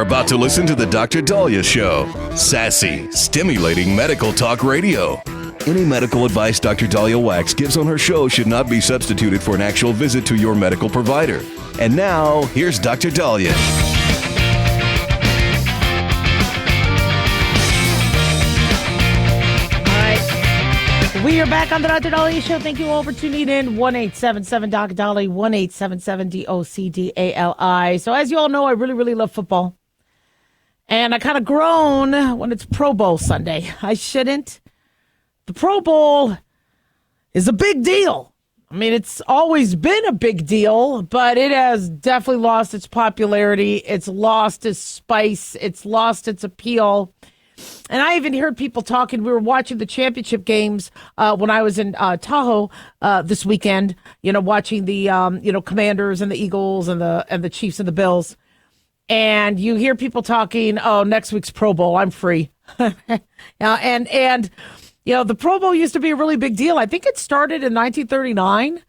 about to listen to the Dr. Daliah Show. Sassy, stimulating medical talk radio. Any medical advice Dr. Daliah Wax gives on her show should not be substituted for an actual visit to your medical provider. And now, here's Dr. Daliah. We are back on the Dr. Daliah Show. Thank you all for tuning in. 1-877-DOC-DALI, 1-877-DOC-DALI. So as you all know, I really, really love football. And I kind of groan when it's Pro Bowl Sunday. I shouldn't. The Pro Bowl is a big deal. I mean, it's always been a big deal, but it has definitely lost its popularity. It's lost its spice. It's lost its appeal. And I even heard people talking. We were watching the championship games when I was in Tahoe this weekend. You know, watching the Commanders and the Eagles and the Chiefs and the Bills. And you hear people talking. Oh, next week's Pro Bowl, I'm free. And the Pro Bowl used to be a really big deal. I think it started in 1939,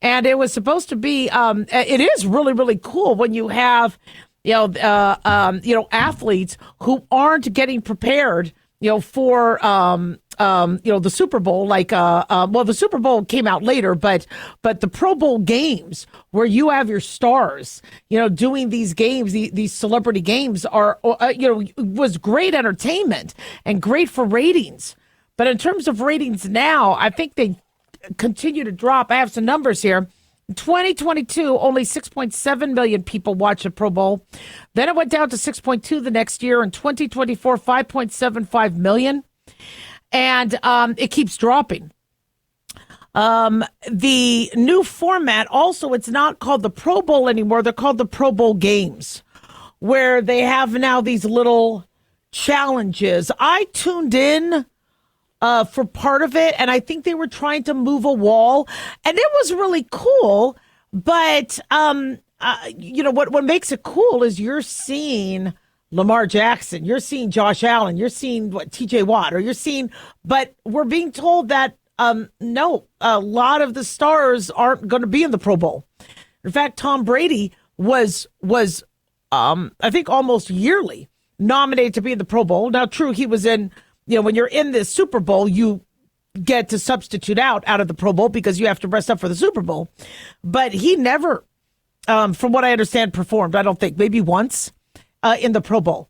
and it was supposed to be. It is really, really cool when you have athletes who aren't getting prepared, for, the Super Bowl. The Super Bowl came out later, but the Pro Bowl games where you have your stars, doing these games, these celebrity games was great entertainment and great for ratings. But in terms of ratings now, I think they continue to drop. I have some numbers here. In 2022, only 6.7 million people watched the Pro Bowl. Then it went down to 6.2 the next year. In 2024, 5.75 million. And it keeps dropping. The new format, also, it's not called the Pro Bowl anymore. They're called the Pro Bowl Games, where they have now these little challenges. I tuned in for part of it, and I think they were trying to move a wall, and it was really cool. But what makes it cool is you're seeing Lamar Jackson, you're seeing Josh Allen, you're seeing T.J. Watt, but we're being told that no, a lot of the stars aren't going to be in the Pro Bowl. In fact, Tom Brady was I think almost yearly nominated to be in the Pro Bowl. Now, true, he was in. When you're in the Super Bowl, you get to substitute out of the Pro Bowl because you have to rest up for the Super Bowl. But he never, from what I understand, performed, I don't think, maybe once in the Pro Bowl.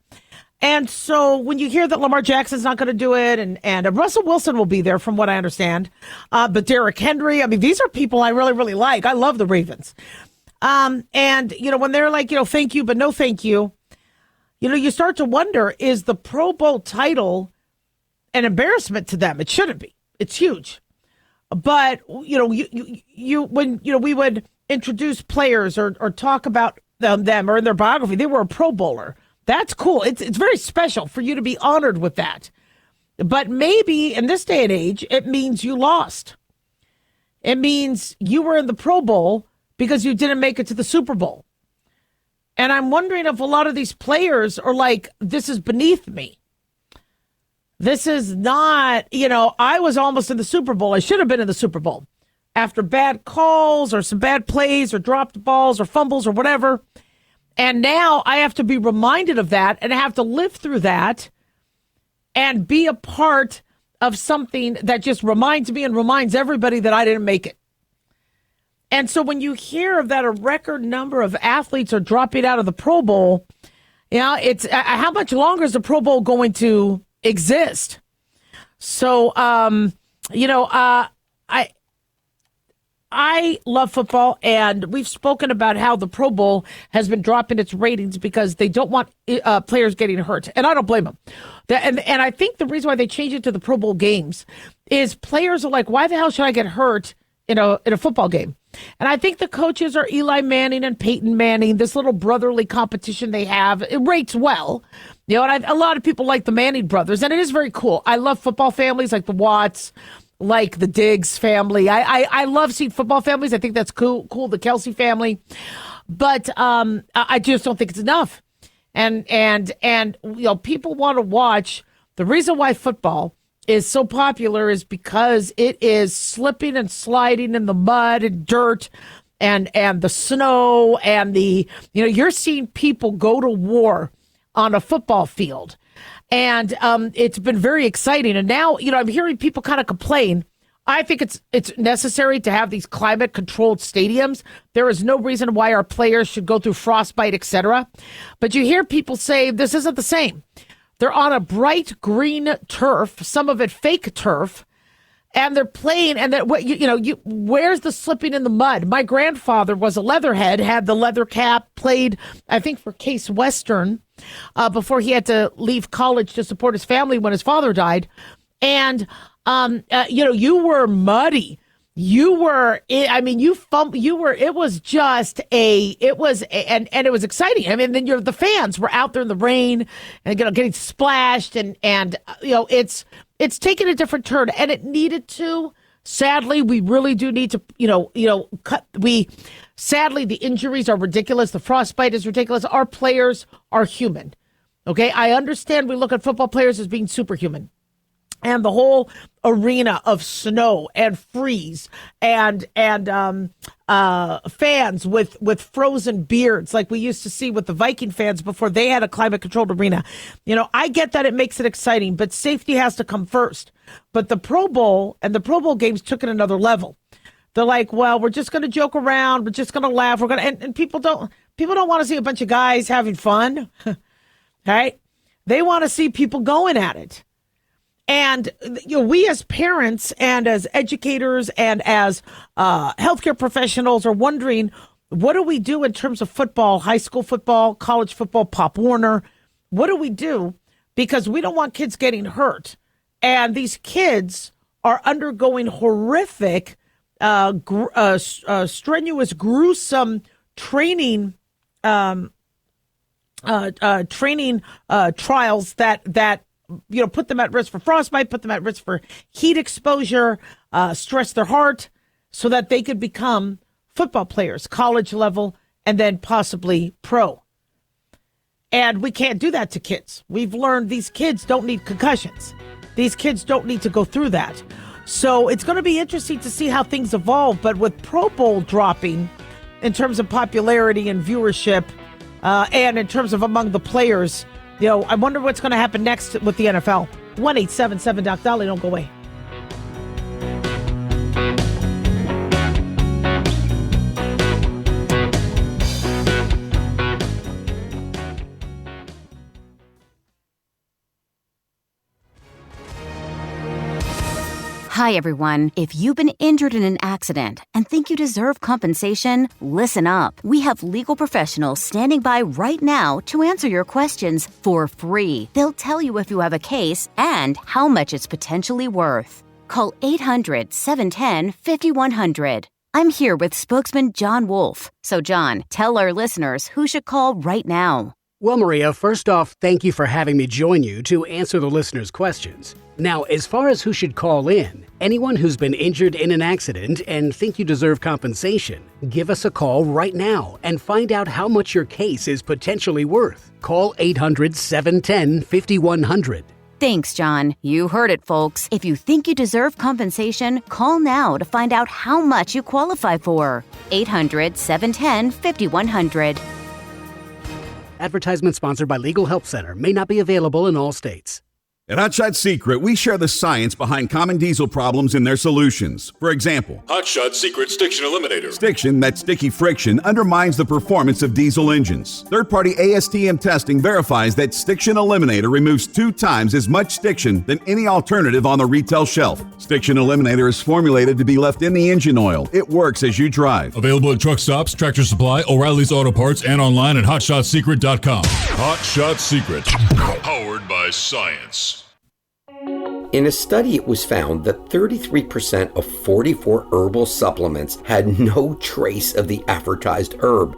And so when you hear that Lamar Jackson's not going to do it, and Russell Wilson will be there, from what I understand, but Derrick Henry, I mean, these are people I really, really like. I love the Ravens. And, when they're like, thank you, but no thank you, you start to wonder, is the Pro Bowl title an embarrassment to them? It shouldn't be. It's huge. But, when we would introduce players or talk about them or in their biography, they were a Pro Bowler. That's cool. It's very special for you to be honored with that. But maybe in this day and age, it means you lost. It means you were in the Pro Bowl because you didn't make it to the Super Bowl. And I'm wondering if a lot of these players are like, this is beneath me. This is not, I was almost in the Super Bowl. I should have been in the Super Bowl after bad calls or some bad plays or dropped balls or fumbles or whatever. And now I have to be reminded of that and I have to live through that and be a part of something that just reminds me and reminds everybody that I didn't make it. And so when you hear that a record number of athletes are dropping out of the Pro Bowl, it's how much longer is the Pro Bowl going to exist? So, I love football, and we've spoken about how the Pro Bowl has been dropping its ratings because they don't want players getting hurt, and I don't blame them. And I think the reason why they changed it to the Pro Bowl games is players are like, why the hell should I get hurt in a football game? And I think the coaches are Eli Manning and Peyton Manning, this little brotherly competition they have. It rates well. And a lot of people like the Manning brothers, and it is very cool. I love football families like the Watts, like the Diggs family. I love seeing football families. I think that's cool, the Kelsey family. But I just don't think it's enough. And people want to watch. The reason why football is so popular is because it is slipping and sliding in the mud and dirt and the snow and you're seeing people go to war on a football field. And it's been very exciting. And now, I'm hearing people kind of complain. I think it's necessary to have these climate-controlled stadiums. There is no reason why our players should go through frostbite, etc. But you hear people say this isn't the same. They're on a bright green turf, some of it fake turf, and they're playing. And that where's the slipping in the mud? My grandfather was a leatherhead, had the leather cap, played, I think, for Case Western before he had to leave college to support his family when his father died. And you were muddy. It was exciting. I mean, then the fans were out there in the rain and getting splashed and it's taken a different turn, and it needed to. Sadly, we really do need to, sadly, the injuries are ridiculous. The frostbite is ridiculous. Our players are human. Okay. I understand we look at football players as being superhuman. And the whole arena of snow and freeze and fans with frozen beards like we used to see with the Viking fans before they had a climate-controlled arena. I get that it makes it exciting, but safety has to come first. But the Pro Bowl and the Pro Bowl games took it another level. They're like, well, we're just going to joke around. We're just going to laugh. We're going to, and people don't want to see a bunch of guys having fun, right? They want to see people going at it. And we as parents and as educators and as healthcare professionals are wondering, what do we do in terms of football, high school football, college football, Pop Warner? What do we do? Because we don't want kids getting hurt. And these kids are undergoing horrific, strenuous, gruesome training trials that put them at risk for frostbite, put them at risk for heat exposure, stress their heart so that they could become football players, college level, and then possibly pro. And we can't do that to kids. We've learned these kids don't need concussions. These kids don't need to go through that. So it's going to be interesting to see how things evolve. But with Pro Bowl dropping in terms of popularity and viewership, and in terms of among the players, I wonder what's going to happen next with the NFL. 1-877-DOC-DALIAH. Don't go away. Hi, everyone. If you've been injured in an accident and think you deserve compensation, listen up. We have legal professionals standing by right now to answer your questions for free. They'll tell you if you have a case and how much it's potentially worth. Call 800-710-5100. I'm here with spokesman John Wolf. So, John, tell our listeners who should call right now. Well, Maria, first off, thank you for having me join you to answer the listeners' questions. Now, as far as who should call in, anyone who's been injured in an accident and think you deserve compensation, give us a call right now and find out how much your case is potentially worth. Call 800-710-5100. Thanks, John. You heard it, folks. If you think you deserve compensation, call now to find out how much you qualify for. 800-710-5100. Advertisement sponsored by Legal Help Center. May not be available in all states. At Hot Shot Secret, we share the science behind common diesel problems and their solutions. For example, Hot Shot Secret Stiction Eliminator. Stiction, that sticky friction, undermines the performance of diesel engines. Third-party ASTM testing verifies that Stiction Eliminator removes 2 times as much stiction than any alternative on the retail shelf. Stiction Eliminator is formulated to be left in the engine oil. It works as you drive. Available at truck stops, Tractor Supply, O'Reilly's Auto Parts, and online at HotShotSecret.com. Hot Shot Secret. Powered by science. In a study, it was found that 33% of 44 herbal supplements had no trace of the advertised herb.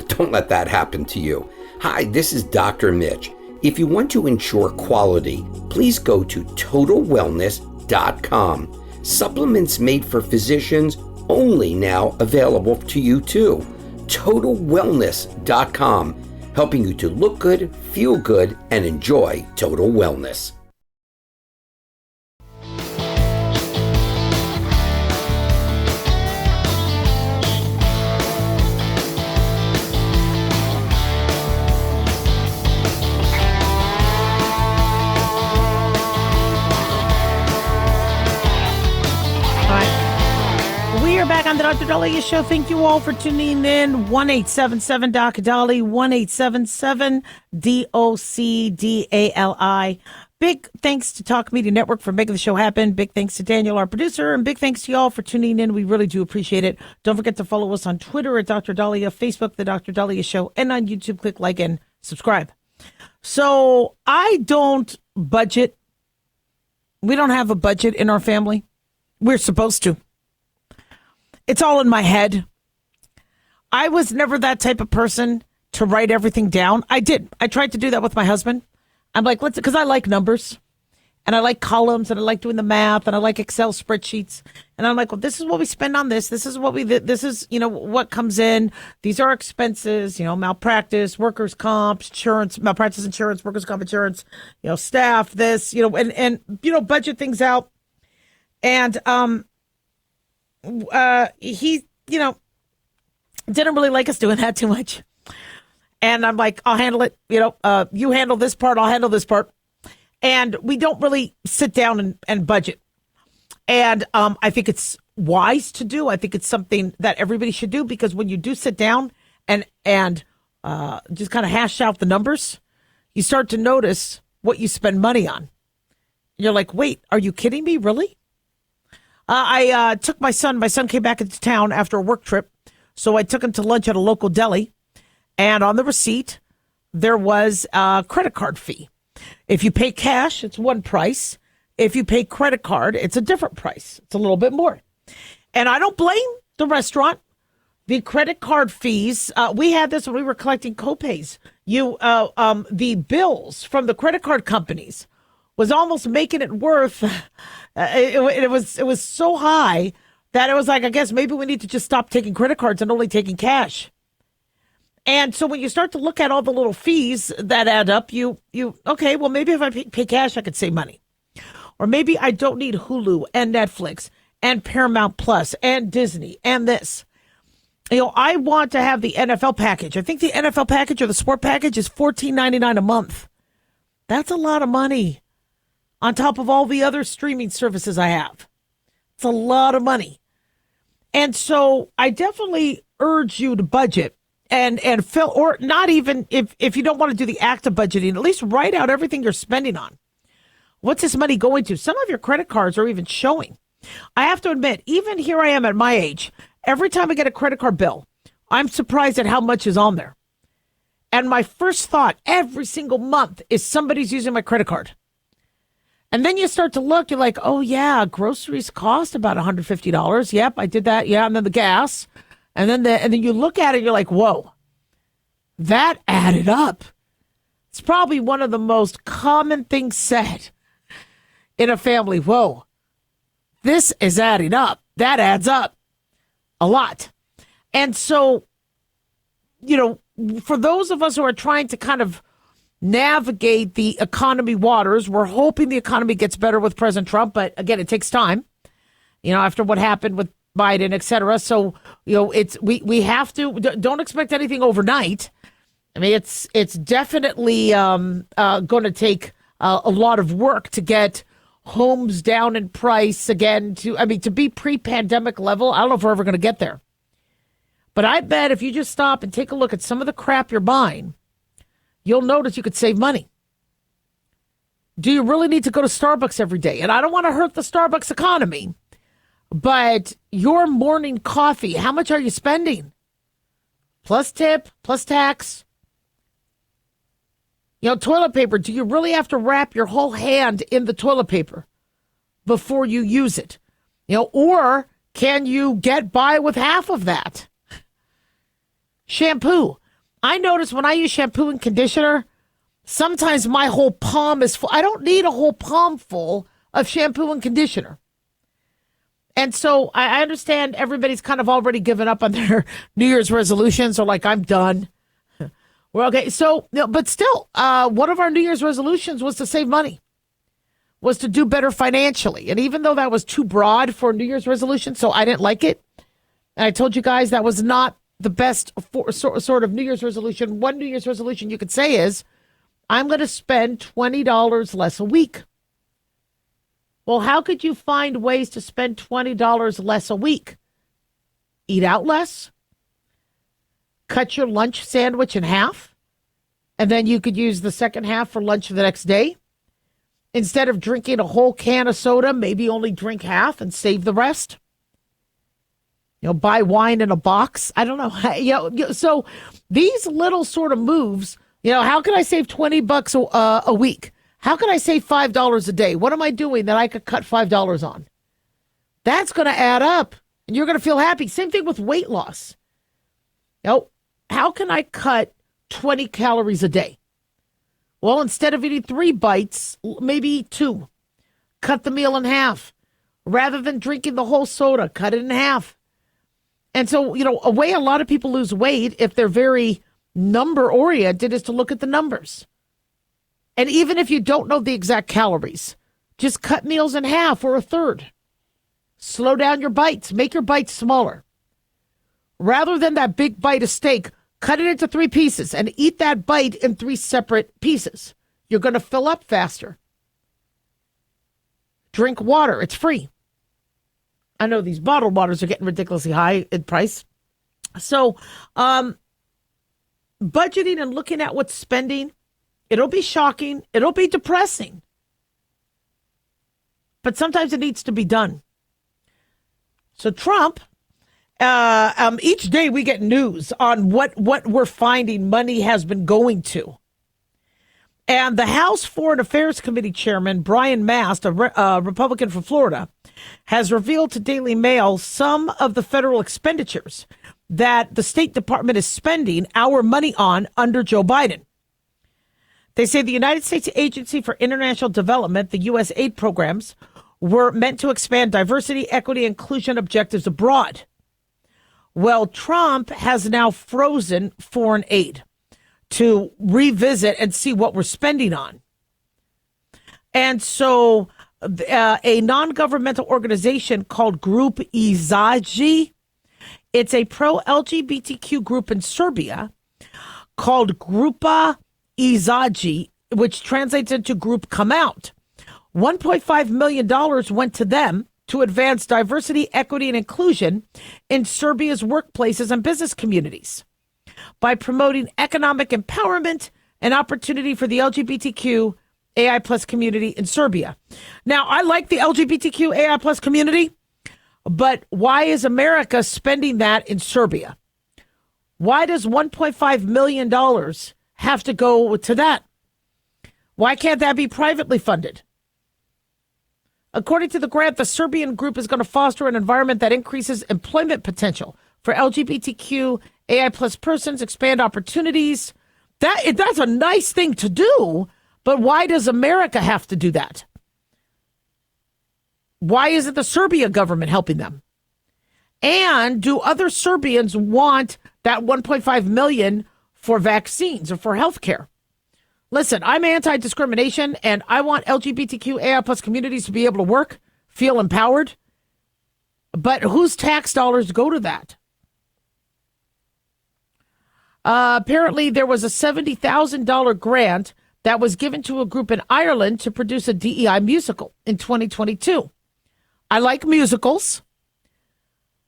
Don't let that happen to you. Hi, this is Dr. Mitch. If you want to ensure quality, please go to TotalWellness.com. Supplements made for physicians, only now available to you too. TotalWellness.com, helping you to look good, feel good, and enjoy total wellness. back on the Dr. Daliah Show. Thank you all for tuning in. 1-877-Doc-Dali, 1-877-DOC-DALI. Big thanks to Talk Media Network for making the show happen. Big thanks to Daniel, our producer, and big thanks to y'all for tuning in. We really do appreciate it. Don't forget to follow us on Twitter at Dr. Daliah, Facebook, The Dr. Daliah Show, and on YouTube, click like and subscribe. So I don't budget. We don't have a budget in our family. We're supposed to. It's all in my head. I was never that type of person to write everything down. I did. I tried to do that with my husband. I'm like, because I like numbers and I like columns and I like doing the math and I like Excel spreadsheets. And I'm like, well, this is what we spend on this. This is what this is, what comes in. These are our expenses, malpractice, workers' comp, insurance, malpractice insurance, workers' comp insurance, staff, this, and budget things out. And, he, didn't really like us doing that too much. And I'm like, I'll handle it. You handle this part. I'll handle this part. And we don't really sit down and budget. And I think it's wise to do. I think it's something that everybody should do, because when you do sit down and just kind of hash out the numbers, you start to notice what you spend money on. And you're like, wait, are you kidding me? Really? I took my son. My son came back into town after a work trip. So I took him to lunch at a local deli. And on the receipt, there was a credit card fee. If you pay cash, it's one price. If you pay credit card, it's a different price. It's a little bit more. And I don't blame the restaurant. The credit card fees, we had this when we were collecting copays. The bills from the credit card companies was almost making it worth. It was so high that it was like, I guess maybe we need to just stop taking credit cards and only taking cash. And so when you start to look at all the little fees that add up, okay, well, maybe if I pay cash, I could save money. Or maybe I don't need Hulu and Netflix and Paramount Plus and Disney and this. I want to have the NFL package. I think the NFL package or the sport package is $14.99 a month. That's a lot of money on top of all the other streaming services I have. It's a lot of money. And so I definitely urge you to budget and fill, or not even if you don't want to do the act of budgeting, at least write out everything you're spending on. What's this money going to? Some of your credit cards are even showing. I have to admit, even here I am at my age, every time I get a credit card bill, I'm surprised at how much is on there. And my first thought every single month is somebody's using my credit card. And then you start to look, you're like, oh yeah, groceries cost about $150. Yep, I did that. Yeah, and then the gas. And then you look at it, you're like, whoa, that added up. It's probably one of the most common things said in a family. Whoa, this is adding up. That adds up a lot. And so, for those of us who are trying to kind of navigate the economy waters, we're hoping the economy gets better with President Trump. But again, it takes time, after what happened with Biden, et cetera. So, we have to, don't expect anything overnight. I mean, it's definitely going to take a lot of work to get homes down in price again to be pre-pandemic level. I don't know if we're ever going to get there. But I bet if you just stop and take a look at some of the crap you're buying, you'll notice you could save money. Do you really need to go to Starbucks every day? And I don't want to hurt the Starbucks economy, but your morning coffee, how much are you spending? Plus tip, plus tax. Toilet paper, do you really have to wrap your whole hand in the toilet paper before you use it? Or can you get by with half of that? Shampoo. I notice when I use shampoo and conditioner, sometimes my whole palm is full. I don't need a whole palm full of shampoo and conditioner. And so I understand everybody's kind of already given up on their New Year's resolutions, or like, I'm done. Well, okay. So, but still, one of our New Year's resolutions was to save money, was to do better financially. And even though that was too broad for a New Year's resolution, so I didn't like it. And I told you guys that was not the best sort of New Year's resolution. One New Year's resolution you could say is, I'm going to spend $20 less a week. Well, how could you find ways to spend $20 less a week? eat out less, cut your lunch sandwich in half, and then you could use the second half for lunch the next day. Instead of drinking a whole can of soda, maybe only drink half and save the rest. Buy wine in a box. I don't know. So these little sort of moves, how can I save $20 a week? How can I save $5 a day? What am I doing that I could cut $5 on? That's going to add up, and you're going to feel happy. Same thing with weight loss. How can I cut 20 calories a day? Well, instead of eating 3 bites, maybe eat 2. Cut the meal in half. Rather than drinking the whole soda, cut it in half. And so, a way a lot of people lose weight, if they're very number-oriented, is to look at the numbers. And even if you don't know the exact calories, just cut meals in half or a third. Slow down your bites. Make your bites smaller. Rather than that big bite of steak, cut it into 3 pieces and eat that bite in 3 separate pieces. You're going to fill up faster. Drink water. It's free. I know these bottled waters are getting ridiculously high in price. So, budgeting and looking at what's spending, it'll be shocking. It'll be depressing. But sometimes it needs to be done. So Trump, each day we get news on what we're finding money has been going to. And the House Foreign Affairs Committee Chairman, Brian Mast, a Republican from Florida, has revealed to Daily Mail some of the federal expenditures that the State Department is spending our money on under Joe Biden. They say the United States Agency for International Development, the U.S. aid programs, were meant to expand diversity, equity, inclusion objectives abroad. Well, Trump has now frozen foreign aid to revisit and see what we're spending on. And so a non-governmental organization called Group Izaji, it's a pro-LGBTQ group in Serbia called Grupa Izaji, which translates into Group Come Out. $1.5 million went to them to advance diversity, equity, and inclusion in Serbia's workplaces and business communities by promoting economic empowerment and opportunity for the LGBTQ AI plus community in Serbia. Now, I like the LGBTQ AI plus community, but why is America spending that in Serbia? Why does $1.5 million have to go to that? Why can't that be privately funded? According to the grant, the Serbian group is going to foster an environment that increases employment potential for LGBTQ AI plus persons, expand opportunities. That's a nice thing to do, but why does America have to do that? Why isn't the Serbia government helping them? And do other Serbians want that 1.5 million for vaccines or for health care? Listen, I'm anti-discrimination, and I want LGBTQ AI plus communities to be able to work, feel empowered. But whose tax dollars go to that? Apparently, there was a $70,000 grant that was given to a group in Ireland to produce a DEI musical in 2022. I like musicals,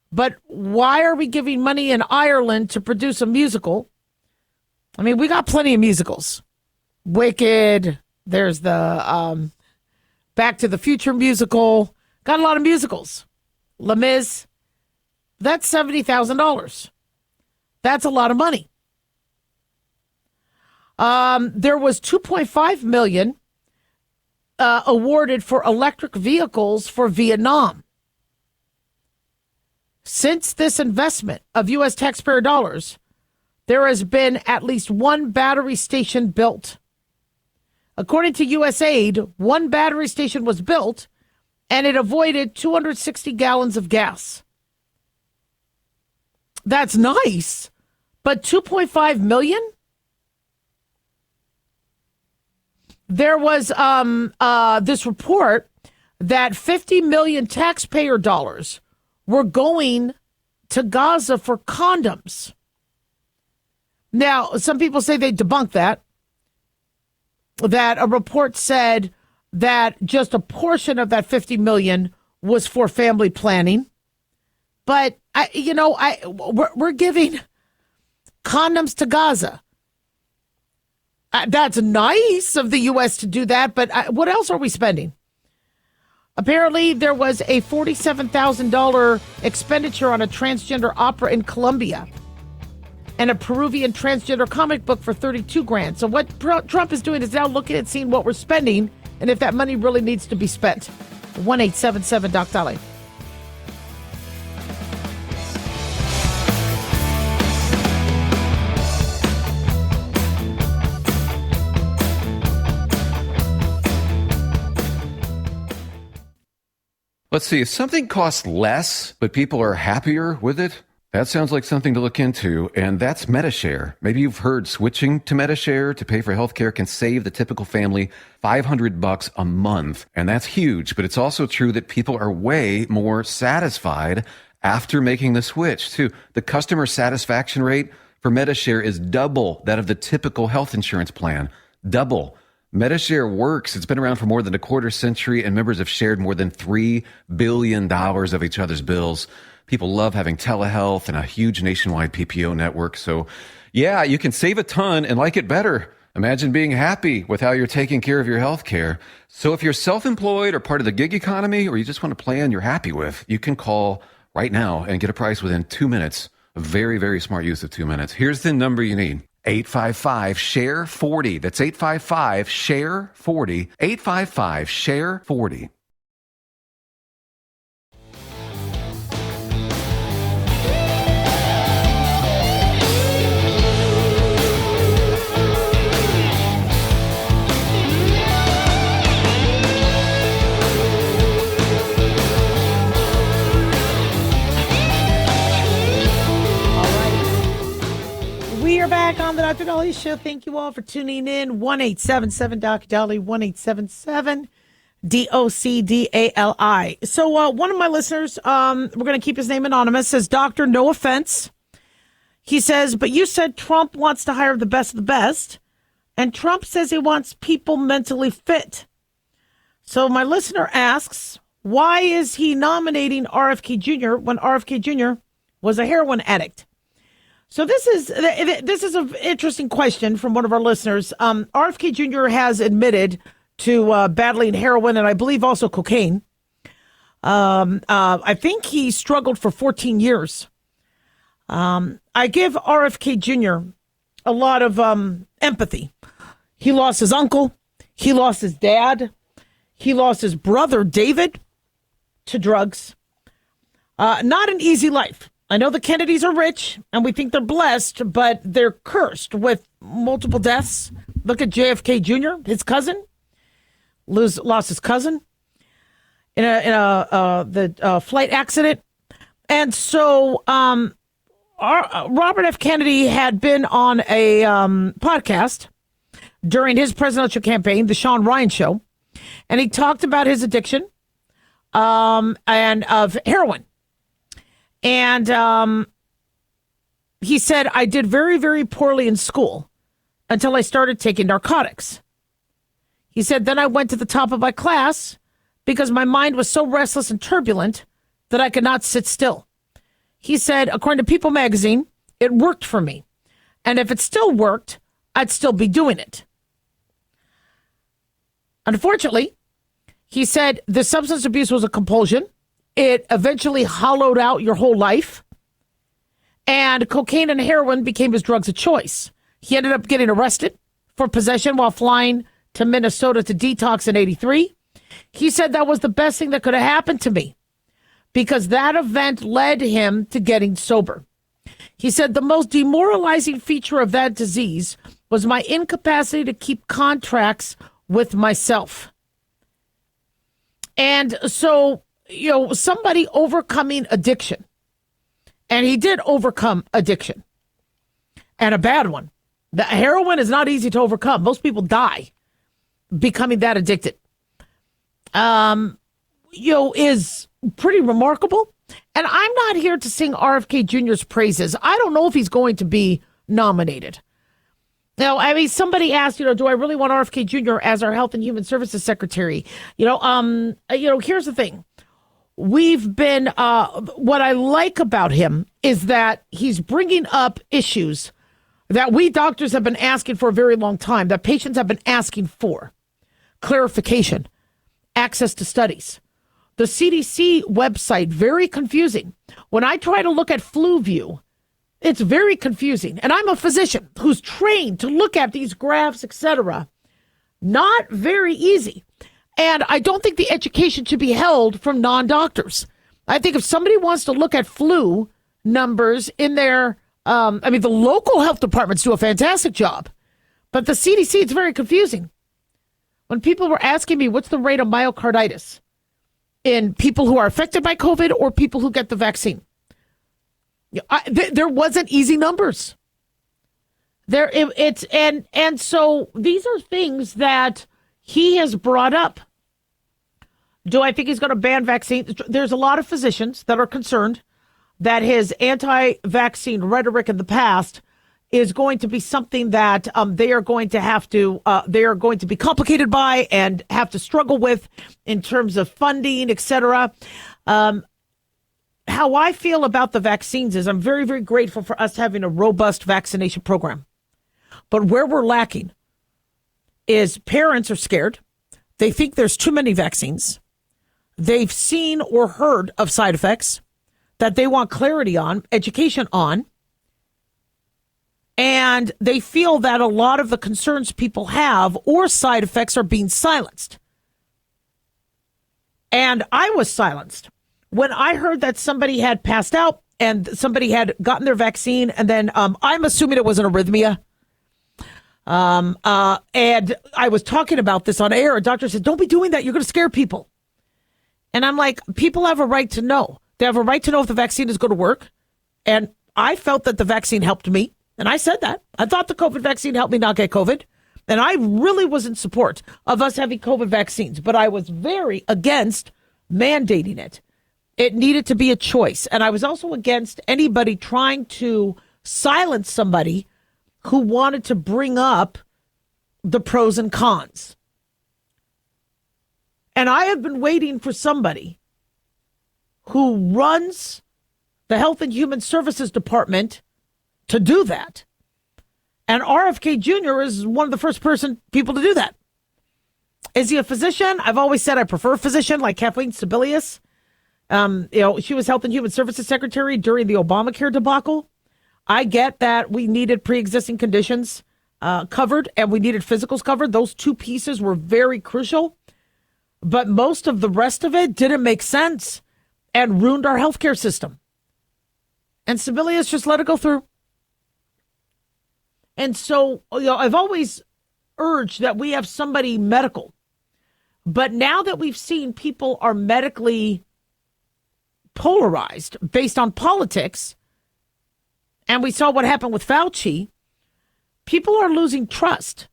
but why are we giving money in Ireland to produce a musical? I mean, we got plenty of musicals. Wicked, there's the Back to the Future musical. Got a lot of musicals. Les Mis, that's $70,000. That's a lot of money. There was $2.5 million awarded for electric vehicles for Vietnam. Since this investment of U.S. taxpayer dollars, there has been at least one battery station built. According to USAID, one battery station was built, and it avoided 260 gallons of gas. That's nice, but $2.5 million? There was this report that 50 million taxpayer dollars were going to Gaza for condoms. Now, some people say they debunked that a report said that just a portion of that 50 million was for family planning. But we're giving condoms to Gaza. That's nice of the U.S. to do that, but what else are we spending? Apparently, there was a $47,000 expenditure on a transgender opera in Colombia and a Peruvian transgender comic book for $32,000. So what Trump is doing is now looking at seeing what we're spending and if that money really needs to be spent. 1-877-DOC-Daliah. Let's see, if something costs less, but people are happier with it, that sounds like something to look into, and that's MediShare. Maybe you've heard switching to MediShare to pay for healthcare can save the typical family $500 a month, and that's huge, but it's also true that people are way more satisfied after making the switch, too. The customer satisfaction rate for MediShare is double that of the typical health insurance plan. Double. MediShare works. It's been around for more than a quarter century, and members have shared more than $3 billion of each other's bills. People love having telehealth and a huge nationwide PPO network. So, yeah, you can save a ton and like it better. Imagine being happy with how you're taking care of your health care. So if you're self-employed or part of the gig economy, or you just want a plan you're happy with, you can call right now and get a price within 2 minutes. A very, very smart use of 2 minutes. Here's the number you need. 855-SHARE-40. That's 855-SHARE-40. 855-SHARE-40. We are back on the Dr. Daliah Show. Thank you all for tuning in. 1-877-Dr. Daliah, 1-877-DOCDALI. So one of my listeners, we're going to keep his name anonymous, says, Doctor, no offense. He says, but you said Trump wants to hire the best of the best, and Trump says he wants people mentally fit. So my listener asks, why is he nominating RFK Jr. when RFK Jr. was a heroin addict? So this is an interesting question from one of our listeners. RFK Jr. has admitted to battling heroin and I believe also cocaine. I think he struggled for 14 years. I give RFK Jr. a lot of empathy. He lost his uncle. He lost his dad. He lost his brother, David, to drugs. Not an easy life. I know the Kennedys are rich and we think they're blessed, but they're cursed with multiple deaths. Look at JFK Jr., his cousin, lost his cousin in the flight accident. And so Robert F. Kennedy had been on a podcast during his presidential campaign, the Sean Ryan Show, and he talked about his addiction and of heroin. And he said, I did very, very poorly in school until I started taking narcotics. He said, then I went to the top of my class because my mind was so restless and turbulent that I could not sit still. He said, according to People magazine, it worked for me. And if it still worked, I'd still be doing it. Unfortunately, he said the substance abuse was a compulsion. It eventually hollowed out your whole life. And cocaine and heroin became his drugs of choice. He ended up getting arrested for possession while flying to Minnesota to detox in 83. He said that was the best thing that could have happened to me because that event led him to getting sober. He said the most demoralizing feature of that disease was my incapacity to keep contracts with myself. And so, somebody overcoming addiction, and he did overcome addiction, and a bad one. The heroin is not easy to overcome. Most people die becoming that addicted. Is pretty remarkable. And I'm not here to sing RFK Jr.'s praises. I don't know if he's going to be nominated. Now, I mean, somebody asked, do I really want RFK Jr. as our Health and Human Services Secretary? Here's the thing. we've been, what I like about him is that he's bringing up issues that we doctors have been asking for a very long time, that patients have been asking for. Clarification, access to studies. The CDC website, very confusing. When I try to look at FluView, it's very confusing. And I'm a physician who's trained to look at these graphs, etc. Not very easy. And I don't think the education should be held from non-doctors. I think if somebody wants to look at flu numbers in their, the local health departments do a fantastic job. But the CDC, it's very confusing. When people were asking me, what's the rate of myocarditis in people who are affected by COVID or people who get the vaccine? There wasn't easy numbers. And so these are things that he has brought up. Do I think he's going to ban vaccines? There's a lot of physicians that are concerned that his anti-vaccine rhetoric in the past is going to be something that they are going to be complicated by and have to struggle with in terms of funding, etc. How I feel about the vaccines is I'm very, very grateful for us having a robust vaccination program. But where we're lacking is parents are scared. They think there's too many vaccines. They've seen or heard of side effects that they want clarity on, education on. And they feel that a lot of the concerns people have or side effects are being silenced. And I was silenced when I heard that somebody had passed out and somebody had gotten their vaccine. And then I'm assuming it was an arrhythmia. And I was talking about this on air. A doctor said, don't be doing that. You're going to scare people. And I'm like, people have a right to know. They have a right to know if the vaccine is going to work. And I felt that the vaccine helped me. And I said that. I thought the COVID vaccine helped me not get COVID. And I really was in support of us having COVID vaccines. But I was very against mandating it. It needed to be a choice. And I was also against anybody trying to silence somebody who wanted to bring up the pros and cons. And I have been waiting for somebody who runs the Health and Human Services Department to do that. And RFK Jr. is one of the first people to do that. Is he a physician? I've always said I prefer a physician like Kathleen Sebelius. She was Health and Human Services Secretary during the Obamacare debacle. I get that we needed pre-existing conditions covered and we needed physicals covered. Those two pieces were very crucial. But most of the rest of it didn't make sense and ruined our healthcare system. And Sebelius just let it go through. And so, I've always urged that we have somebody medical. But now that we've seen people are medically polarized based on politics, and we saw what happened with Fauci, people are losing trust.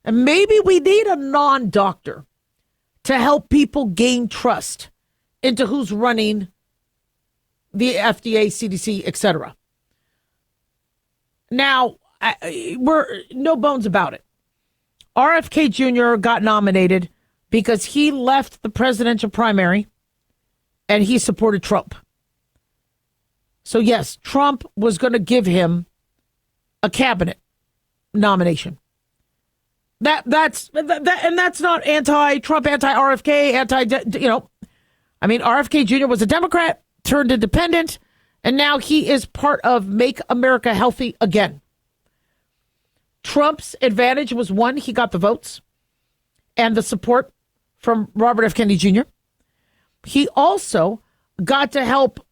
And maybe we need a non-doctor to help people gain trust into who's running the FDA, CDC, etc. Now, we're no bones about it. RFK Jr. got nominated because he left the presidential primary and he supported Trump. So, yes, Trump was going to give him a cabinet nomination. That's not anti-Trump, anti-RFK, RFK Jr. was a Democrat, turned independent, and now he is part of Make America Healthy Again. Trump's advantage was, one, he got the votes and the support from Robert F. Kennedy Jr. He also got to help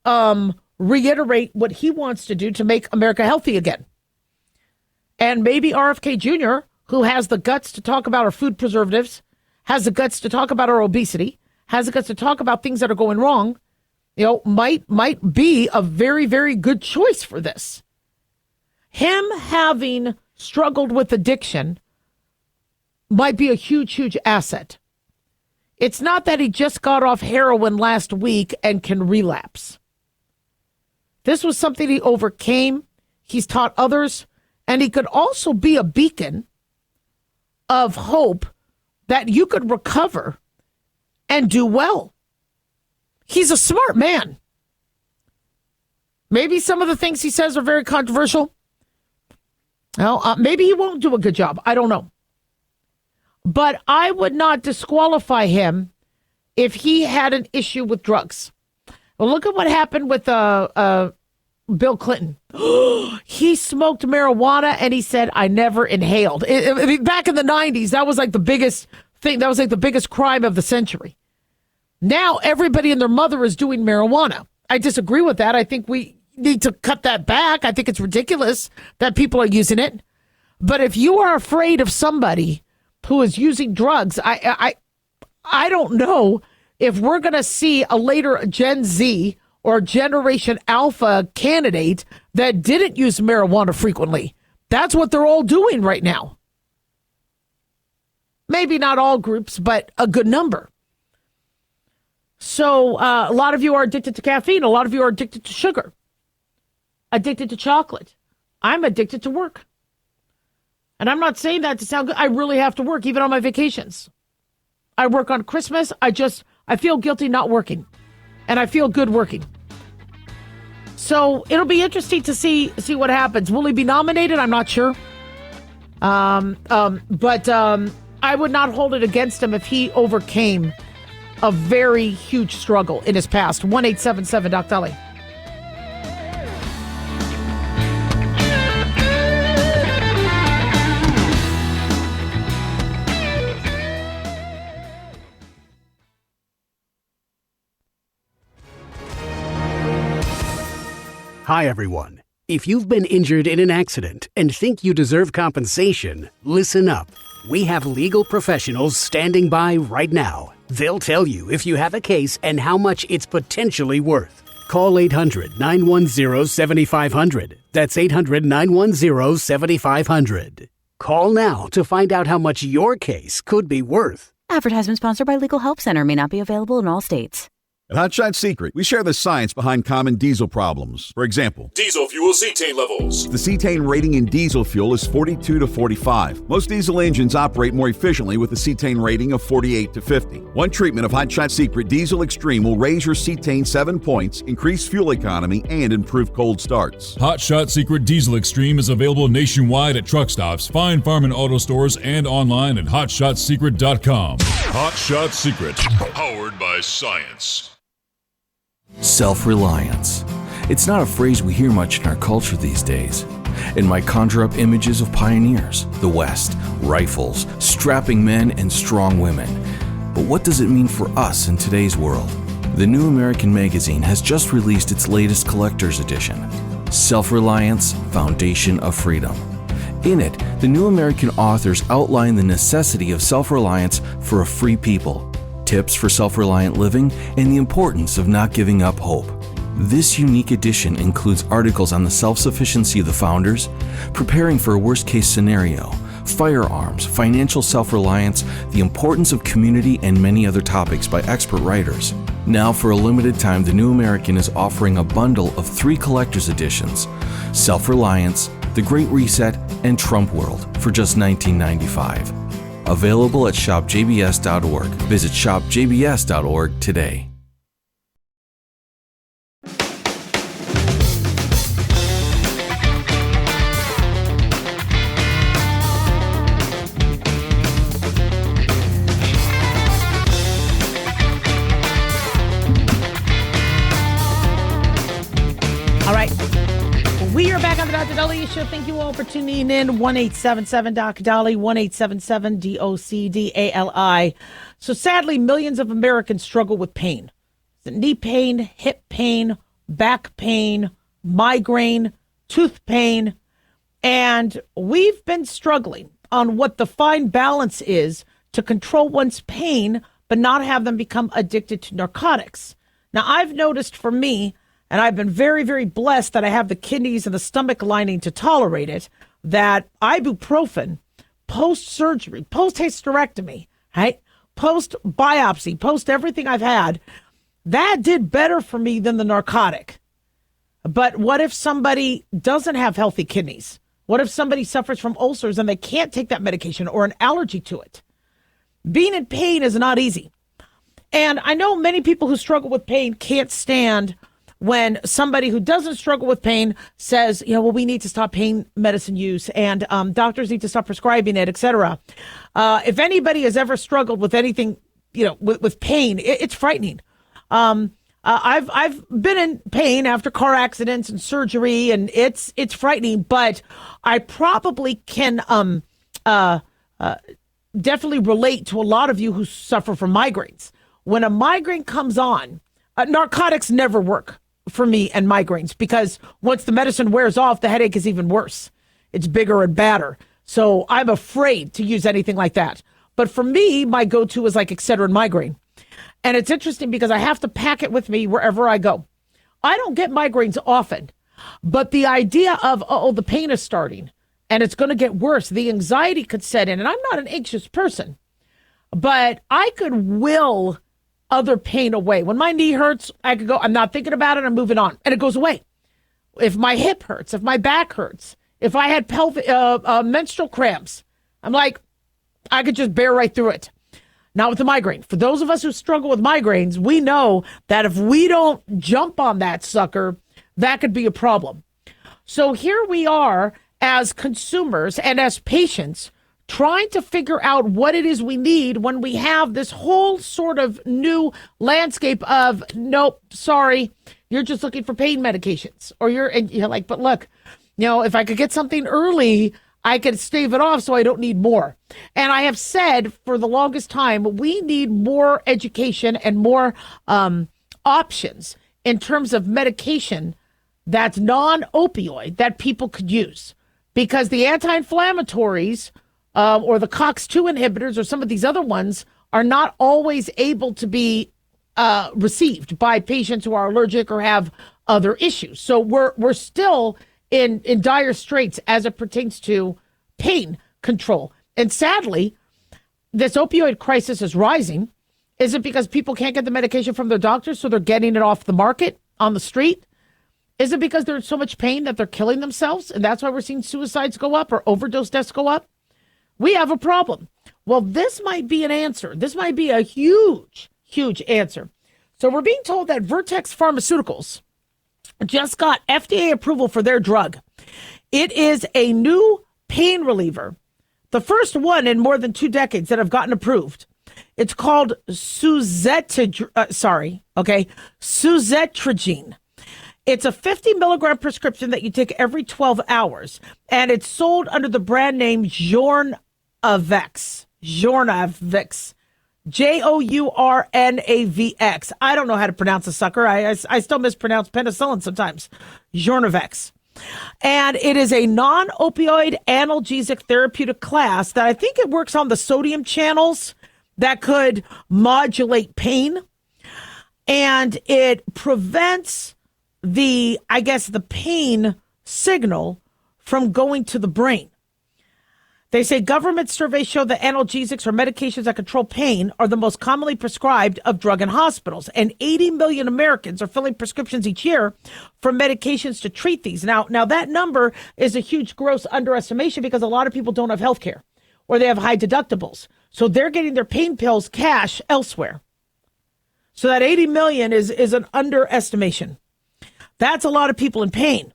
reiterate what he wants to do to make America healthy again. And maybe RFK Jr., who has the guts to talk about our food preservatives, has the guts to talk about our obesity, has the guts to talk about things that are going wrong, might be a very, very good choice for this. Him having struggled with addiction might be a huge, huge asset. It's not that he just got off heroin last week and can relapse. This was something he overcame. He's taught others, and he could also be a beacon of hope that you could recover and do well. He's a smart man. Maybe some of the things he says are very controversial. Well, maybe he won't do a good job. I don't know. But I would not disqualify him if he had an issue with drugs. Well, look at what happened with Bill Clinton. He smoked marijuana and he said, I never inhaled. I mean, back in the 90s, that was like the biggest thing. That was like the biggest crime of the century. Now everybody and their mother is doing marijuana. I disagree with that. I think we need to cut that back. I think it's ridiculous that people are using it. But if you are afraid of somebody who is using drugs, I don't know if we're going to see a later Gen Z or Generation Alpha candidate that didn't use marijuana frequently. That's what they're all doing right now. Maybe not all groups, but a good number. So a lot of you are addicted to caffeine. A lot of you are addicted to sugar, addicted to chocolate. I'm addicted to work. And I'm not saying that to sound good. I really have to work, even on my vacations. I work on Christmas. I feel guilty not working. And I feel good working. So it'll be interesting to see what happens. Will he be nominated? I'm not sure. But I would not hold it against him if he overcame a very huge struggle in his past. 1-877 Doc Daliah. Hi, everyone. If you've been injured in an accident and think you deserve compensation, listen up. We have legal professionals standing by right now. They'll tell you if you have a case and how much it's potentially worth. Call 800-910-7500. That's 800-910-7500. Call now to find out how much your case could be worth. Advertisement sponsored by Legal Help Center. May not be available in all states. At Hot Shot Secret, we share the science behind common diesel problems. For example, Diesel fuel cetane levels. the cetane rating in diesel fuel is 42 to 45. Most diesel engines operate more efficiently with a cetane rating of 48 to 50. One treatment of Hot Shot Secret Diesel Extreme will raise your cetane 7 points, increase fuel economy, and improve cold starts. Hot Shot Secret Diesel Extreme is available nationwide at truck stops, fine farm and auto stores, and online at hotshotsecret.com. Hot Shot Secret, powered by science. Self-reliance. It's not a phrase we hear much in our culture these days. It might conjure up images of pioneers, the West, rifles, strapping men, and strong women. But what does it mean for us in today's world? The New American Magazine has just released its latest collector's edition, Self-Reliance, Foundation of Freedom. In it, the New American authors outline the necessity of self-reliance for a free people, tips for self-reliant living, and the importance of not giving up hope. This unique edition includes articles on the self-sufficiency of the founders, preparing for a worst-case scenario, firearms, financial self-reliance, the importance of community, and many other topics by expert writers. Now, for a limited time, the New American is offering a bundle of 3 collector's editions, Self-Reliance, The Great Reset, and Trump World, for just $19.95. Available at shopjbs.org. Visit shopjbs.org today. All right. We are back on the Dr. Daliah Show. Thank you all for tuning in. 1-877 Doc Dali, 1-877 DOCDALI. So sadly, millions of Americans struggle with pain. Knee pain, hip pain, back pain, migraine, tooth pain. And we've been struggling on what the fine balance is to control one's pain, but not have them become addicted to narcotics. Now, I've noticed for me, and I've been very, very blessed that I have the kidneys and the stomach lining to tolerate it, that ibuprofen, post-surgery, post-hysterectomy, right, post-biopsy, post-everything I've had, that did better for me than the narcotic. But what if somebody doesn't have healthy kidneys? What if somebody suffers from ulcers and they can't take that medication or an allergy to it? Being in pain is not easy. And I know many people who struggle with pain can't stand when somebody who doesn't struggle with pain says, well, we need to stop pain medicine use and doctors need to stop prescribing it, etc. If anybody has ever struggled with anything, with pain, it's frightening. I've been in pain after car accidents and surgery, and it's frightening. But I probably can definitely relate to a lot of you who suffer from migraines. When a migraine comes on, narcotics never work for me and migraines, because once the medicine wears off, the headache is even worse. It's bigger and badder. So I'm afraid to use anything like that. But for me, my go-to is like Excedrin migraine. And it's interesting because I have to pack it with me wherever I go. I don't get migraines often, but the idea of, the pain is starting and it's going to get worse, the anxiety could set in. And I'm not an anxious person, but I could will other pain away. When my knee hurts, I could go, I'm not thinking about it, I'm moving on, and it goes away. If my hip hurts, if my back hurts, if I had menstrual cramps, I'm like, I could just bear right through it. Not with the migraine. For those of us who struggle with migraines, we know that if we don't jump on that sucker, that could be a problem. So here we are as consumers and as patients trying to figure out what it is we need when we have this whole sort of new landscape of, nope, sorry, you're just looking for pain medications. Or you're like, but look, if I could get something early, I could stave it off so I don't need more. And I have said for the longest time, we need more education and more options in terms of medication that's non-opioid that people could use. Because the anti-inflammatories or the COX-2 inhibitors or some of these other ones are not always able to be received by patients who are allergic or have other issues. So we're still in dire straits as it pertains to pain control. And sadly, this opioid crisis is rising. Is it because people can't get the medication from their doctors, so they're getting it off the market on the street? Is it because they're in so much pain that they're killing themselves, and that's why we're seeing suicides go up or overdose deaths go up? We have a problem. Well, this might be an answer. This might be a huge, huge answer. So we're being told that Vertex Pharmaceuticals just got FDA approval for their drug. It is a new pain reliever, the first one in more than 2 decades that have gotten approved. It's called suzetrigine. It's a 50 milligram prescription that you take every 12 hours, and it's sold under the brand name Journavx. Journavx. Journavx. I don't know how to pronounce a sucker. I still mispronounce penicillin sometimes. Journavx. And it is a non-opioid analgesic therapeutic class that I think it works on the sodium channels that could modulate pain. And it prevents the pain signal from going to the brain. They say government surveys show that analgesics or medications that control pain are the most commonly prescribed of drug in hospitals. And 80 million Americans are filling prescriptions each year for medications to treat these. Now that number is a huge gross underestimation because a lot of people don't have health care or they have high deductibles. So they're getting their pain pills cash elsewhere. So that 80 million is an underestimation. That's a lot of people in pain.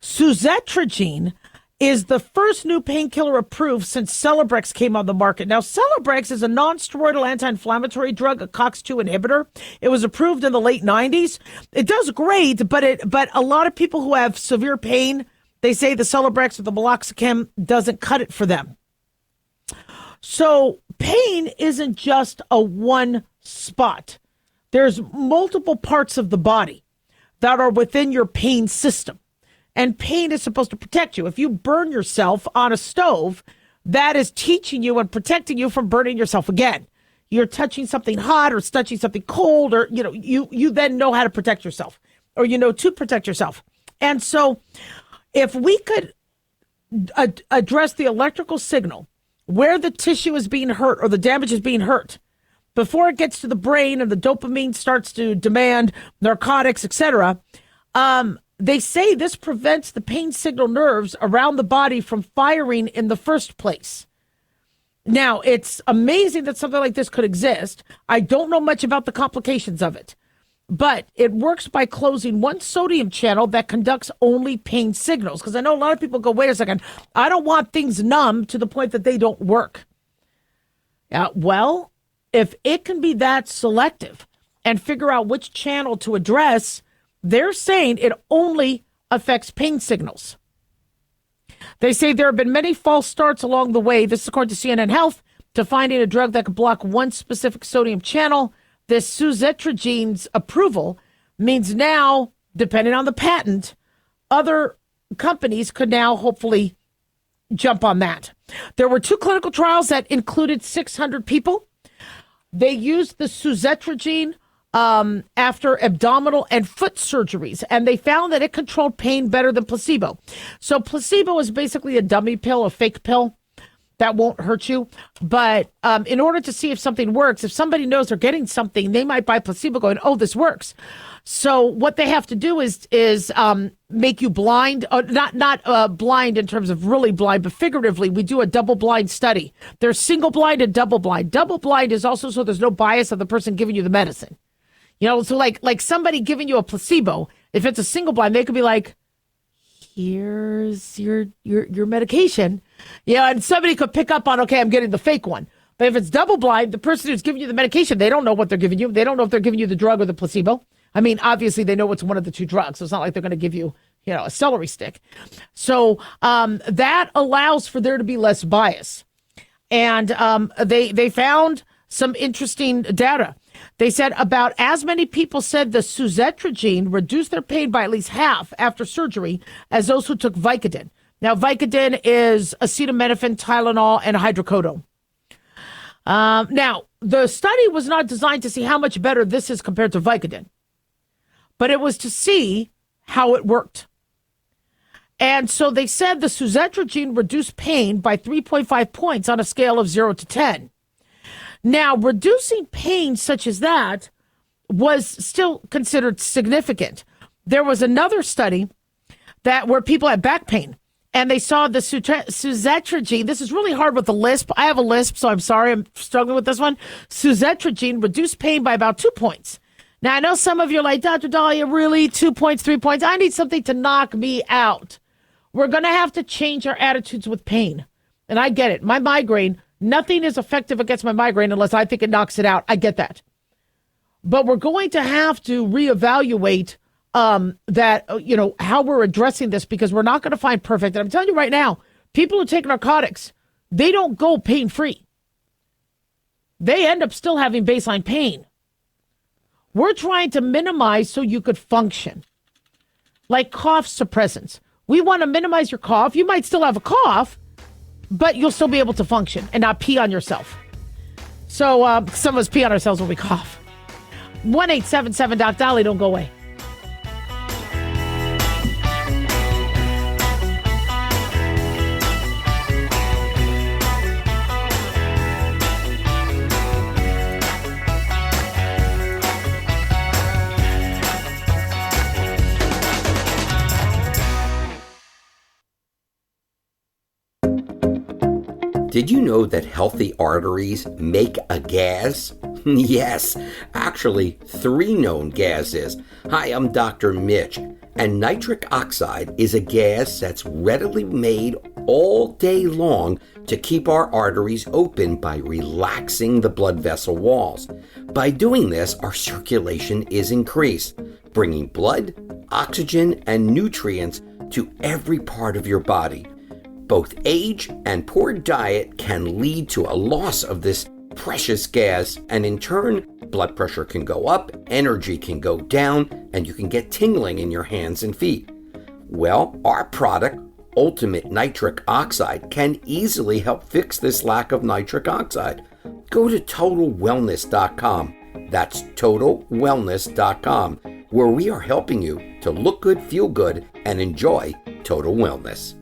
Suzetrigine is the first new painkiller approved since Celebrex came on the market. Now, Celebrex is a non-steroidal anti-inflammatory drug, a COX-2 inhibitor. It was approved in the late 90s. It does great, but a lot of people who have severe pain, they say the Celebrex or the meloxicam doesn't cut it for them. So pain isn't just a one spot. There's multiple parts of the body that are within your pain system. And pain is supposed to protect you. If you burn yourself on a stove, that is teaching you and protecting you from burning yourself again. You're touching something hot or touching something cold, or you then know how to protect yourself, or to protect yourself. And so if we could address the electrical signal where the tissue is being hurt or the damage is being hurt before it gets to the brain and the dopamine starts to demand narcotics, etc., they say this prevents the pain signal nerves around the body from firing in the first place. Now, it's amazing that something like this could exist. I don't know much about the complications of it, but it works by closing one sodium channel that conducts only pain signals. Because I know a lot of people go, wait a second, I don't want things numb to the point that they don't work. Well, if it can be that selective and figure out which channel to address, they're saying it only affects pain signals. They say there have been many false starts along the way, this is according to CNN Health, to finding a drug that could block one specific sodium channel. This suzetrigine's approval means now, depending on the patent, other companies could now hopefully jump on that. There were 2 clinical trials that included 600 people. They used the suzetrigine after abdominal and foot surgeries, and they found that it controlled pain better than placebo. So placebo is basically a dummy pill, a fake pill that won't hurt you. But in order to see if something works, if somebody knows they're getting something, they might buy placebo going, oh, this works. So what they have to do is make you blind, not blind in terms of really blind, but figuratively, we do a double blind study. There's single blind and double blind. Double blind is also so there's no bias of the person giving you the medicine. You know, so like somebody giving you a placebo, if it's a single blind, they could be like, here's your medication. Yeah, and somebody could pick up on, okay, I'm getting the fake one. But if it's double blind, the person who's giving you the medication, they don't know what they're giving you. They don't know if they're giving you the drug or the placebo. I mean, obviously they know it's one of the 2 drugs, so it's not like they're going to give you, a celery stick. So that allows for there to be less bias. And they found some interesting data. They said about as many people said the suzetrigine reduced their pain by at least half after surgery as those who took Vicodin. Now, Vicodin is acetaminophen, Tylenol, and hydrocodone. Now, the study was not designed to see how much better this is compared to Vicodin, but it was to see how it worked. And so they said the suzetrigine reduced pain by 3.5 points on a scale of 0 to 10. Now, reducing pain such as that was still considered significant. There was another study where people had back pain, and they saw the suzetrigine. This is really hard with the lisp. I have a lisp, so I'm sorry. I'm struggling with this one. Suzetrigine reduced pain by about 2 points. Now, I know some of you are like, Dr. Daliah, really? 2 points, 3 points? I need something to knock me out. We're going to have to change our attitudes with pain. And I get it. My migraine, nothing is effective against my migraine unless I think it knocks it out. I get that. But we're going to have to reevaluate how we're addressing this, because we're not going to find perfect. And I'm telling you right now, people who take narcotics, they don't go pain-free. They end up still having baseline pain. We're trying to minimize so you could function. Like cough suppressants. We want to minimize your cough. You might still have a cough, but you'll still be able to function and not pee on yourself. So some of us pee on ourselves when we cough. 1-877-DOC-DALI, don't go away. Did you know that healthy arteries make a gas? Yes, actually 3 known gases. Hi, I'm Dr. Mitch, and nitric oxide is a gas that's readily made all day long to keep our arteries open by relaxing the blood vessel walls. By doing this, our circulation is increased, bringing blood, oxygen, and nutrients to every part of your body. Both age and poor diet can lead to a loss of this precious gas, and in turn, blood pressure can go up, energy can go down, and you can get tingling in your hands and feet. Well, our product, Ultimate Nitric Oxide, can easily help fix this lack of nitric oxide. Go to TotalWellness.com. That's TotalWellness.com, where we are helping you to look good, feel good, and enjoy total wellness.